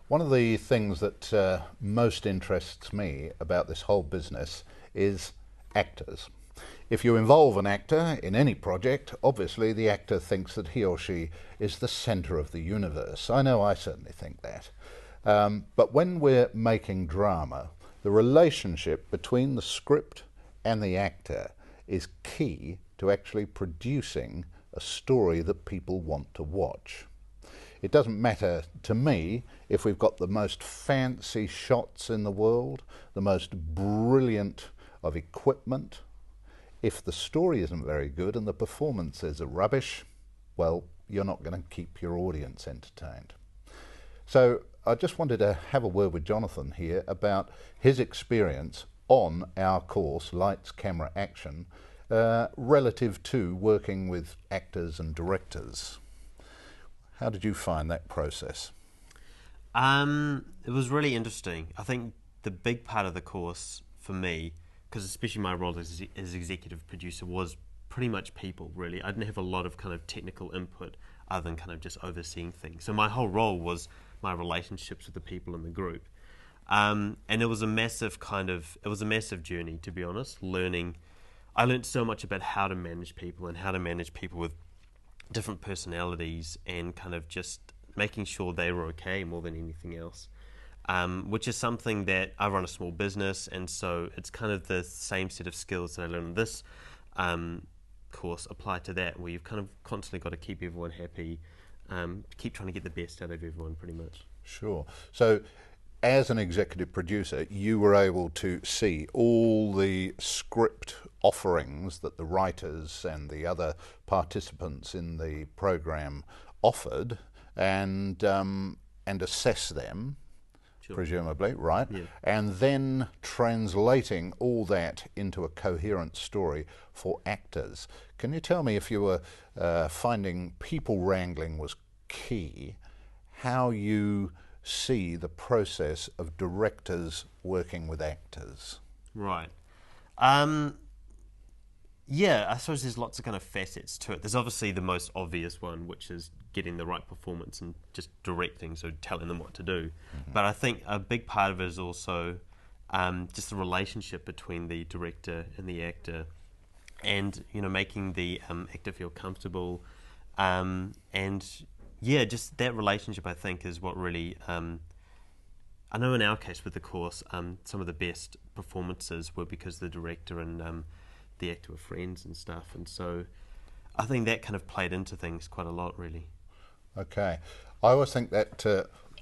One of the things that most interests me about this whole business is actors. If you involve an actor in any project, obviously the actor thinks that he or she is the centre of the universe. I know I certainly think that. But when we're making drama, the relationship between the script and the actor is key to actually producing a story that people want to watch. It doesn't matter to me if we've got the most fancy shots in the world, the most brilliant of equipment. If the story isn't very good and the performances are rubbish, well, you're not going to keep your audience entertained. So I just wanted to have a word with Jonathan here about his experience on our course, Lights, Camera, Action, relative to working with actors and directors. How did you find that process? It was really interesting. I think the big part of the course for me, because especially my role as executive producer, was pretty much people, really. I didn't have a lot of kind of technical input other than kind of just overseeing things. So my whole role was my relationships with the people in the group. And it was a massive journey, to be honest, I learned so much about how to manage people and how to manage people with different personalities and kind of just making sure they were okay more than anything else, which is something that I run a small business, and so it's kind of the same set of skills that I learned in this course apply to that, where you've kind of constantly got to keep everyone happy, keep trying to get the best out of everyone pretty much. Sure. So as an executive producer, you were able to see all the script offerings that the writers and the other participants in the program offered, and assess them, Sure. presumably, right? Yeah. And then translating all that into a coherent story for actors. Can you tell me, if you were finding people wrangling was key, how you see the process of directors working with actors? Right. Yeah, I suppose there's lots of kind of facets to it. There's obviously the most obvious one, which is getting the right performance and just directing, so telling them what to do. Mm-hmm. But I think a big part of it is also just the relationship between the director and the actor, and making the actor feel comfortable, and yeah, just that relationship, I think, is what really. I know in our case with the course, some of the best performances were because the director and the actor were friends and stuff, and so I think that kind of played into things quite a lot, really. Okay. I always think that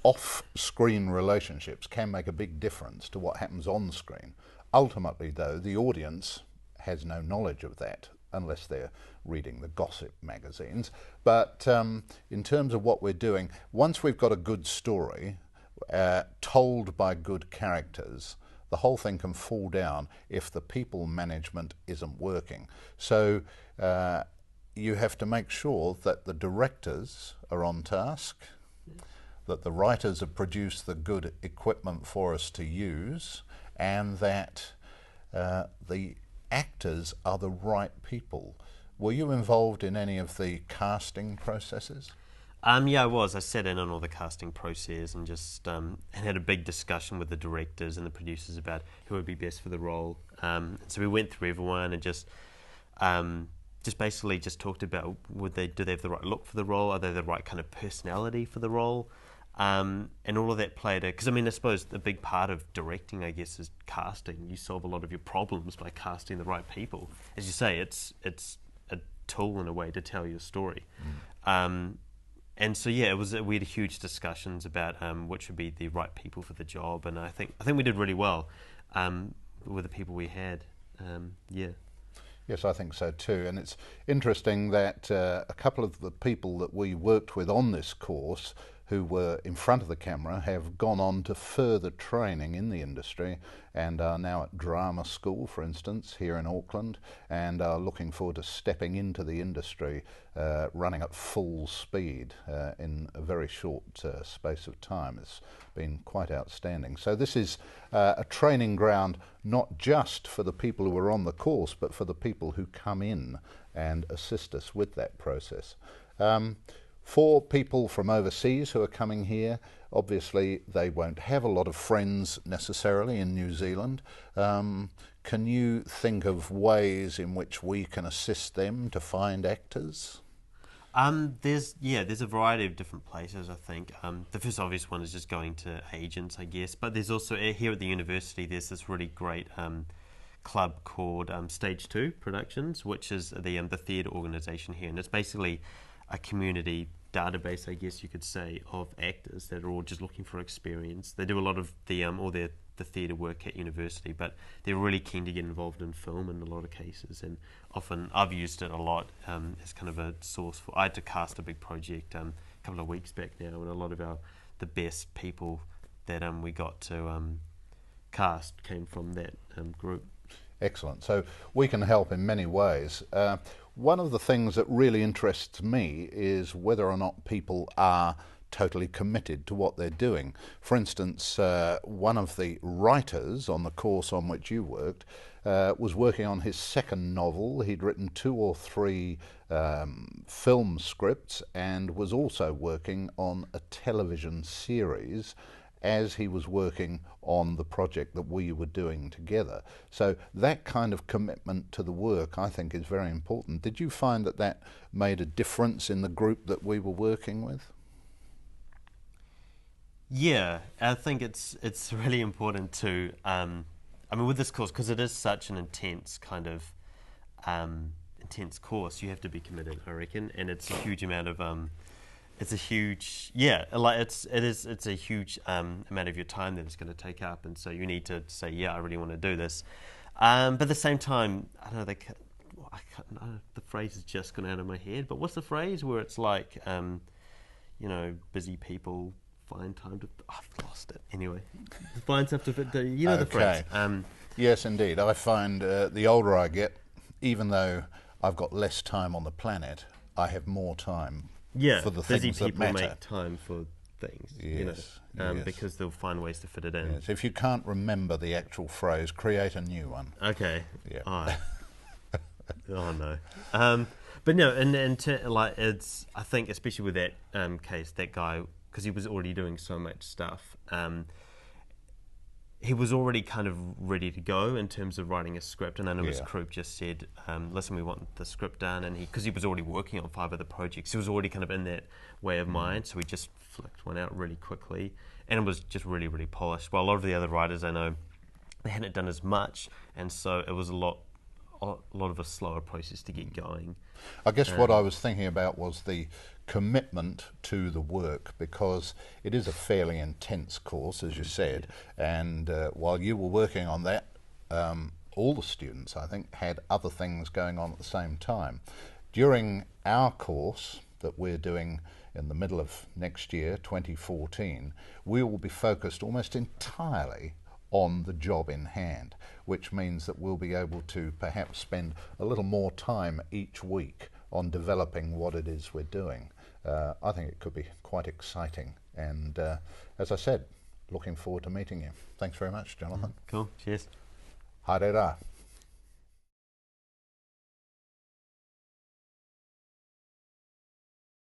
off-screen relationships can make a big difference to what happens on screen. Ultimately, though, the audience has no knowledge of that unless they're reading the gossip magazines. But in terms of what we're doing, once we've got a good story told by good characters, the whole thing can fall down if the people management isn't working. So you have to make sure that the directors are on task, that the writers have produced the good equipment for us to use, and that the actors are the right people. Were you involved in any of the casting processes? Yeah, I was. I sat in on all the casting process and just and had a big discussion with the directors and the producers about who would be best for the role. So we went through everyone and just basically just talked about do they have the right look for the role? Are they the right kind of personality for the role? And all of that played because I suppose the big part of directing, I guess, is casting. You solve a lot of your problems by casting the right people. As you say, it's a tool in a way to tell your story. And so yeah, we had huge discussions about which would be the right people for the job, and I think we did really well with the people we had. Yeah. Yes, I think so too. And it's interesting that a couple of the people that we worked with on this course who were in front of the camera have gone on to further training in the industry and are now at drama school, for instance, here in Auckland, and are looking forward to stepping into the industry, running at full speed in a very short space of time. It's been quite outstanding. So this is a training ground not just for the people who are on the course, but for the people who come in and assist us with that process. For people from overseas who are coming here, obviously they won't have a lot of friends necessarily in New Zealand. Can you think of ways in which we can assist them to find actors? There's a variety of different places. I think the first obvious one is just going to agents, I guess. But there's also here at the university, there's this really great club called Stage 2 Productions, which is the theatre organisation here, and it's basically a community database, I guess you could say, of actors that are all just looking for experience. They do a lot of all their the theatre work at university, but they're really keen to get involved in film in a lot of cases, and often I've used it a lot as kind of a source for. I had to cast a big project a couple of weeks back now, and a lot of the best people that we got to cast came from that group. Excellent. So we can help in many ways. One of the things that really interests me is whether or not people are totally committed to what they're doing. For instance, one of the writers on the course on which you worked was working on his second novel. He'd written 2 or 3 film scripts and was also working on a television series as he was working on the project that we were doing together. So that kind of commitment to the work, I think, is very important. Did you find that that made a difference in the group that we were working with? Yeah, I think it's really important to, with this course, because it is such an intense kind of intense course, you have to be committed, I reckon, and it's a huge amount of it's a huge it's a huge amount of your time that it's going to take up, and so you need to say, yeah, I really want to do this, but at the same time, I don't know, the phrase is just gone out of my head, but what's the phrase where it's like busy people find time to... I've lost it. Anyway, find stuff to fit. The phrase. Yes, indeed. I find the older I get, even though I've got less time on the planet, I have more time for the things that matter. Busy people make time for things, yes, because they'll find ways to fit it in. Yes. If you can't remember the actual phrase, create a new one. Okay. Yeah. Oh no. But no, and it's, I think, especially with that case, that guy, because he was already doing so much stuff, he was already kind of ready to go in terms of writing a script, and none of his group just said, listen, we want the script done, and because he was already working on 5 other projects, he was already kind of in that way of mind, so we just flicked one out really quickly, and it was just really, really polished. While a lot of the other writers I know, they hadn't done as much, and so it was a lot of a slower process to get going. I guess what I was thinking about was the commitment to the work, because it is a fairly intense course, as you said, and while you were working on that, all the students, I think, had other things going on at the same time. During our course that we're doing in the middle of next year, 2014, we will be focused almost entirely on the job in hand, which means that we'll be able to perhaps spend a little more time each week on developing what it is we're doing. I think it could be quite exciting, and as I said, looking forward to meeting you. Thanks very much, Jonathan. Cool, cheers. Haere rā.